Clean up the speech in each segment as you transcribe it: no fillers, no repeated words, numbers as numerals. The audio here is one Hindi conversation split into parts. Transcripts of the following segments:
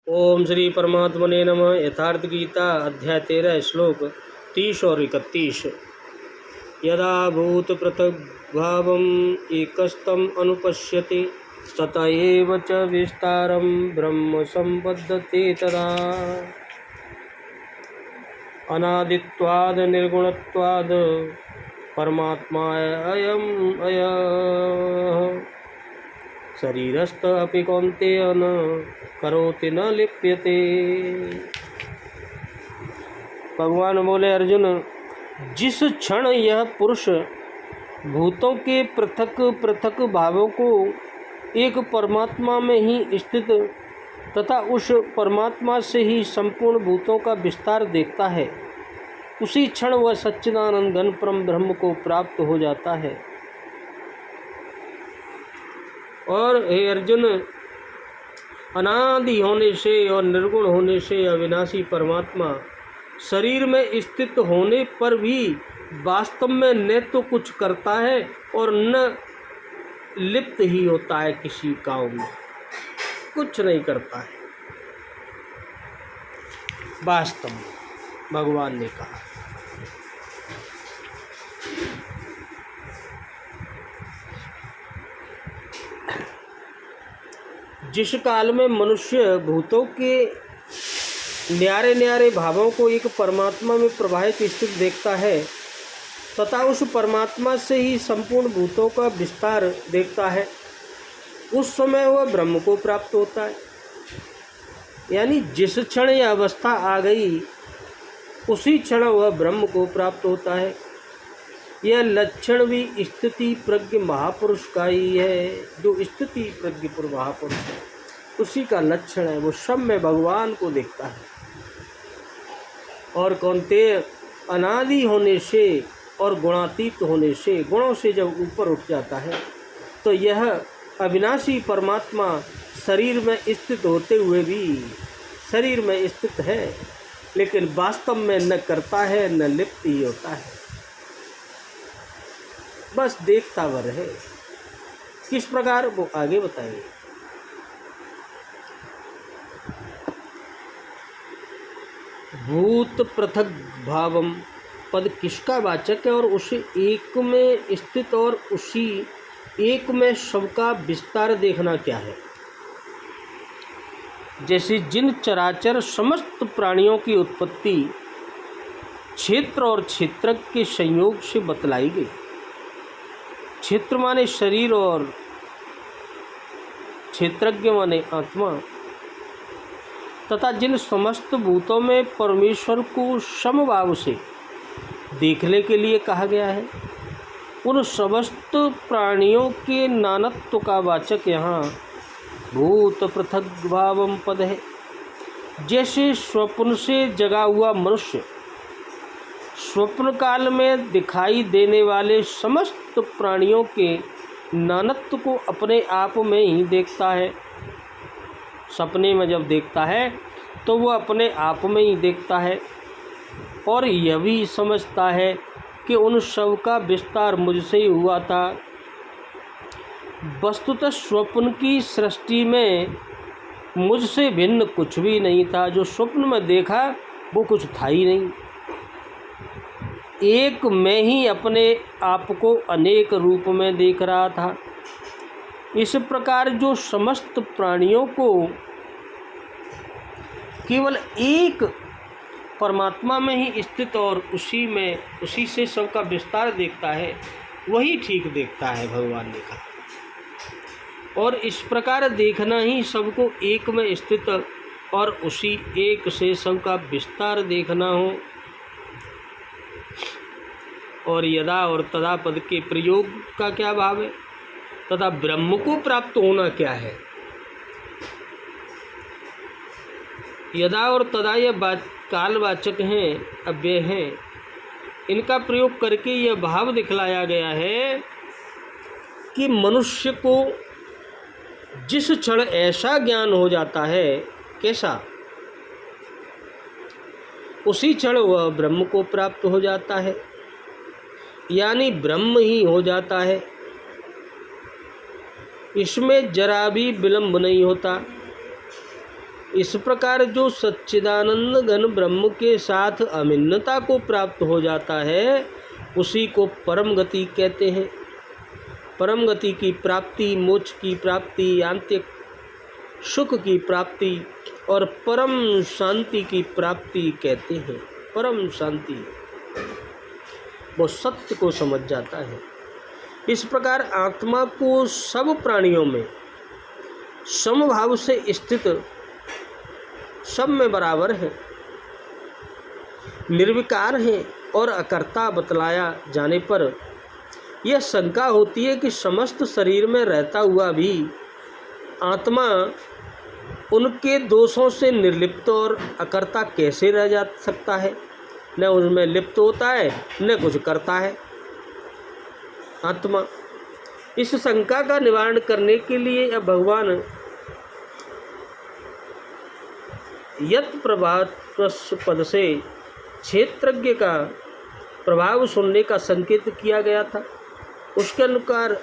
ओम श्री परमात्मने नमः। यथार्थ गीता अध्याय 13 श्लोक 30 और 31। यदा भूत पृथक भावम एकस्तम अनुपश्यति तत एव च विस्तारम ब्रह्म संपद्यते तदा। अनादित्वाद निर्गुणत्वाद परमात्मा अयम अयः शरीरस्थ अपि कौन्तेय न करोति न लिप्यते। भगवान बोले, अर्जुन, जिस क्षण यह पुरुष भूतों के पृथक पृथक भावों को एक परमात्मा में ही स्थित तथा उस परमात्मा से ही संपूर्ण भूतों का विस्तार देखता है, उसी क्षण वह सच्चिदानंद घन परम ब्रह्म को प्राप्त हो जाता है। और हे अर्जुन, अनादि होने से और निर्गुण होने से अविनाशी परमात्मा शरीर में स्थित होने पर भी वास्तव में न तो कुछ करता है और न लिप्त ही होता है, किसी काम में कुछ नहीं करता है। वास्तव में भगवान ने कहा। जिस काल में मनुष्य भूतों के न्यारे न्यारे भावों को एक परमात्मा में प्रवाहित स्थित देखता है तथा उस परमात्मा से ही संपूर्ण भूतों का विस्तार देखता है, उस समय वह ब्रह्म को प्राप्त होता है। यानी जिस क्षण यह अवस्था आ गई उसी क्षण वह ब्रह्म को प्राप्त होता है। यह लक्षण भी स्थिति प्रज्ञ महापुरुष का ही है। जो स्थिति प्रज्ञ महापुरुष है उसी का लक्षण है। वो सब में भगवान को देखता है। और कौन्तेय, अनादि होने से और गुणातीत होने से, गुणों से जब ऊपर उठ जाता है तो यह अविनाशी परमात्मा शरीर में स्थित होते हुए भी शरीर में स्थित है, लेकिन वास्तव में न करता है न लिप्त ही होता है, बस देखता वर है। किस प्रकार वो आगे बताएंगे। भूत पृथक भावम पद किसका वाचक है और उसे एक में स्थित और उसी एक में सबका विस्तार देखना क्या है। जैसे जिन चराचर समस्त प्राणियों की उत्पत्ति क्षेत्र और क्षेत्रज्ञ के संयोग से बतलाई गई। क्षेत्र माने शरीर और क्षेत्रज्ञ माने आत्मा, तथा जिन समस्त भूतों में परमेश्वर को समभाव से देखने के लिए कहा गया है, उन समस्त प्राणियों के नानत्व का वाचक यहाँ भूत पृथक भावम पद है। जैसे स्वप्न से जगा हुआ मनुष्य स्वप्न काल में दिखाई देने वाले समस्त प्राणियों के नानत्व को अपने आप में ही देखता है। सपने में जब देखता है तो वह अपने आप में ही देखता है और यह भी समझता है कि उन सब का विस्तार मुझसे ही हुआ था। वस्तुतः स्वप्न की सृष्टि में मुझसे भिन्न कुछ भी नहीं था। जो स्वप्न में देखा वो कुछ था ही नहीं। एक मैं ही अपने आप को अनेक रूप में देख रहा था। इस प्रकार जो समस्त प्राणियों को केवल एक परमात्मा में ही स्थित और उसी से सबका विस्तार देखता है, वही ठीक देखता है, भगवान ने कहा। और इस प्रकार देखना ही सबको एक में स्थित और उसी एक से सबका विस्तार देखना हो। और यदा और तदा पद के प्रयोग का क्या भाव है तथा ब्रह्म को प्राप्त होना क्या है। यदा और तदा यह कालवाचक हैं, अव्यय हैं। इनका प्रयोग करके यह भाव दिखलाया गया है कि मनुष्य को जिस क्षण ऐसा ज्ञान हो जाता है, कैसा, उसी क्षण वह ब्रह्म को प्राप्त हो जाता है, यानी ब्रह्म ही हो जाता है। इसमें जरा भी विलंब नहीं होता। इस प्रकार जो सच्चिदानंद घन ब्रह्म के साथ अभिन्नता को प्राप्त हो जाता है उसी को परम गति कहते हैं। परम गति की प्राप्ति, मोक्ष की प्राप्ति, आंतरिक सुख की प्राप्ति और परम शांति की प्राप्ति कहते हैं। परम शांति, वो सत्य को समझ जाता है। इस प्रकार आत्मा को सब प्राणियों में समभाव से स्थित, सब में बराबर है, निर्विकार है और अकर्ता बतलाया जाने पर यह शंका होती है कि समस्त शरीर में रहता हुआ भी आत्मा उनके दोषों से निर्लिप्त और अकर्ता कैसे रह जा सकता है। न उनमें लिप्त होता है न कुछ करता है आत्मा। इस शंका का निवारण करने के लिए अब भगवान यत प्रभात पद से क्षेत्रज्ञ का प्रभाव सुनने का संकेत किया गया था, उसके अनुसार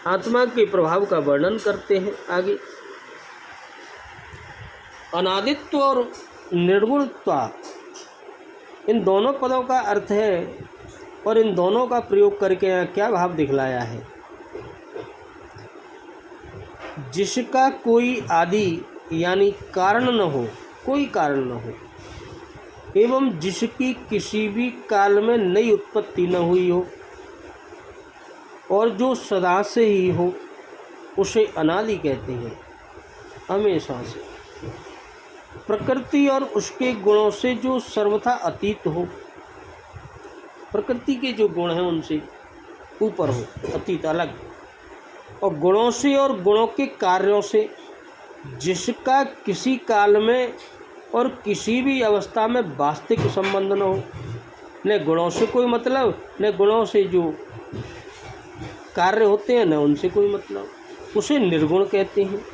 आत्मा के प्रभाव का वर्णन करते हैं आगे। अनादित्व और निर्गुणत्व, इन दोनों पदों का अर्थ है और इन दोनों का प्रयोग करके यहाँ क्या भाव दिखलाया है। जिसका कोई आदि यानी कारण न हो, कोई कारण न हो, एवं जिसकी किसी भी काल में नई उत्पत्ति न हुई हो और जो सदा से ही हो, उसे अनादि कहते हैं, हमेशा से। प्रकृति और उसके गुणों से जो सर्वथा अतीत हो, प्रकृति के जो गुण हैं उनसे ऊपर हो, अतीत अलग, और गुणों से और गुणों के कार्यों से जिसका किसी काल में और किसी भी अवस्था में वास्तविक संबंध न हो, न गुणों से कोई मतलब, न गुणों से जो कार्य होते हैं न उनसे कोई मतलब, उसे निर्गुण कहते हैं।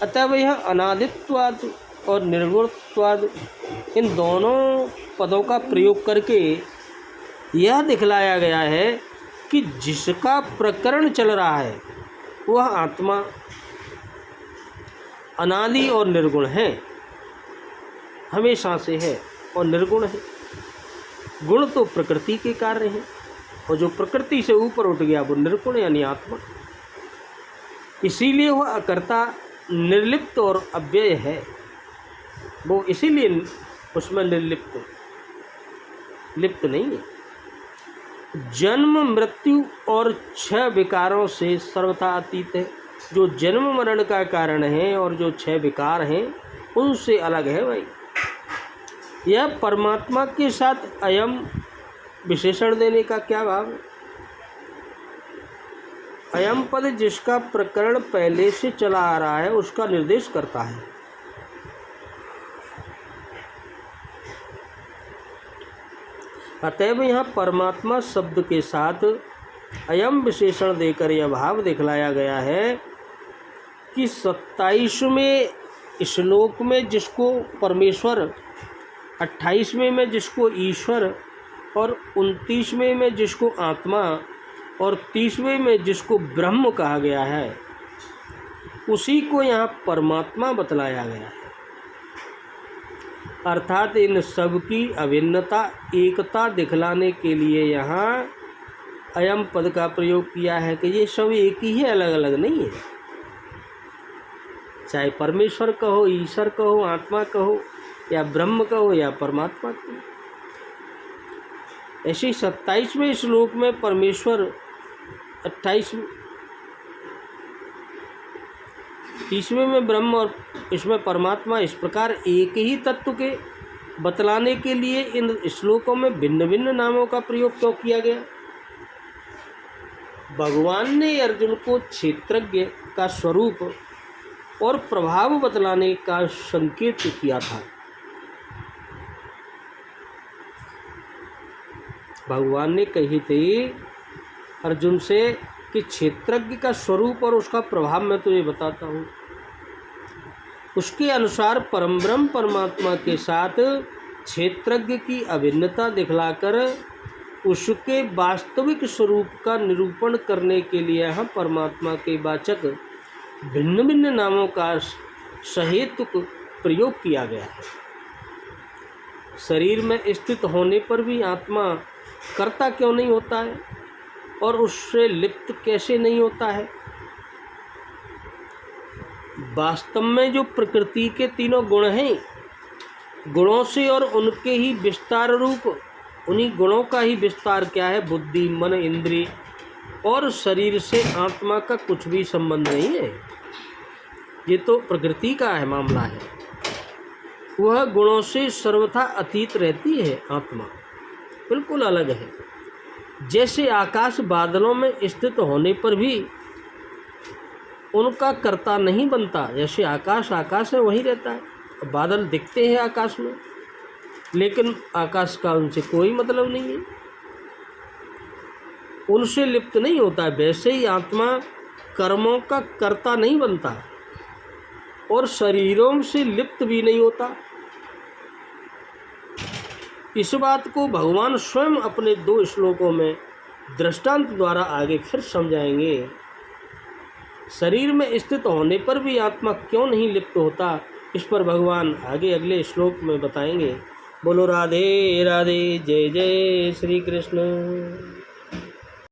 अतः यह अनादित्वाद और निर्गुणत्वाद, इन दोनों पदों का प्रयोग करके यह दिखलाया गया है कि जिसका प्रकरण चल रहा है वह आत्मा अनादि और निर्गुण है, हमेशा से है और निर्गुण है। गुण तो प्रकृति के कार्य हैं और जो प्रकृति से ऊपर उठ गया वो निर्गुण यानी आत्मा। इसीलिए वह अकर्ता, निर्लिप्त और अव्यय है, वो इसीलिए उसमें निर्लिप्त, लिप्त नहीं है। जन्म मृत्यु और छह विकारों से सर्वथा अतीत है। जो जन्म मरण का कारण है और जो छह विकार हैं उनसे अलग है भाई। यह परमात्मा के साथ अयम विशेषण देने का क्या भाव है। अयम पद जिसका प्रकरण पहले से चला आ रहा है उसका निर्देश करता है। अतएव यहाँ परमात्मा शब्द के साथ अयम विशेषण देकर यह भाव दिखलाया गया है कि 27वें श्लोक में जिसको परमेश्वर, 28वें में जिसको ईश्वर और 29वें में जिसको आत्मा और 30वें में जिसको ब्रह्म कहा गया है, उसी को यहाँ परमात्मा बतलाया गया है। अर्थात इन सब की अभिन्नता, एकता दिखलाने के लिए यहाँ अयम पद का प्रयोग किया है कि ये सब एक ही है, अलग अलग नहीं है। चाहे परमेश्वर कहो, ईश्वर कहो, आत्मा कहो, या ब्रह्म कहो या परमात्मा कहो। ऐसे 27वें श्लोक में परमेश्वर, 30वें में ब्रह्म और इसमें परमात्मा, इस प्रकार एक ही तत्व के बतलाने के लिए इन श्लोकों में भिन्न भिन्न नामों का प्रयोग क्यों किया गया। भगवान ने अर्जुन को क्षेत्रज्ञ का स्वरूप और प्रभाव बतलाने का संकेत किया था। भगवान ने कही थी अर्जुन से कि क्षेत्रज्ञ का स्वरूप और उसका प्रभाव मैं तुझे बताता हूँ। उसके अनुसार परमब्रह्म परमात्मा के साथ क्षेत्रज्ञ की अभिन्नता दिखलाकर उसके वास्तविक स्वरूप का निरूपण करने के लिए हम परमात्मा के वाचक भिन्न भिन्न नामों का सहेतुक प्रयोग किया गया है। शरीर में स्थित होने पर भी आत्मा कर्ता क्यों नहीं होता है और उससे लिप्त कैसे नहीं होता है? वास्तव में जो प्रकृति के तीनों गुण हैं, गुणों से और उनके ही विस्तार रूप, उन्हीं गुणों का ही विस्तार क्या है? बुद्धि, मन, इंद्रिय और शरीर से आत्मा का कुछ भी संबंध नहीं है। ये तो प्रकृति का है मामला है। वह गुणों से सर्वथा अतीत रहती है। आत्मा बिल्कुल अलग है। जैसे आकाश बादलों में स्थित होने पर भी उनका कर्ता नहीं बनता, जैसे आकाश आकाश है वहीं रहता है। बादल दिखते हैं आकाश में, लेकिन आकाश का उनसे कोई मतलब नहीं है, उनसे लिप्त नहीं होता है। वैसे ही आत्मा कर्मों का कर्ता नहीं बनता और शरीरों से लिप्त भी नहीं होता। इस बात को भगवान स्वयं अपने 2 श्लोकों में दृष्टांत द्वारा आगे फिर समझाएंगे। शरीर में स्थित होने पर भी आत्मा क्यों नहीं लिप्त होता, इस पर भगवान आगे अगले श्लोक में बताएंगे। बोलो राधे राधे, जय जय श्री कृष्ण।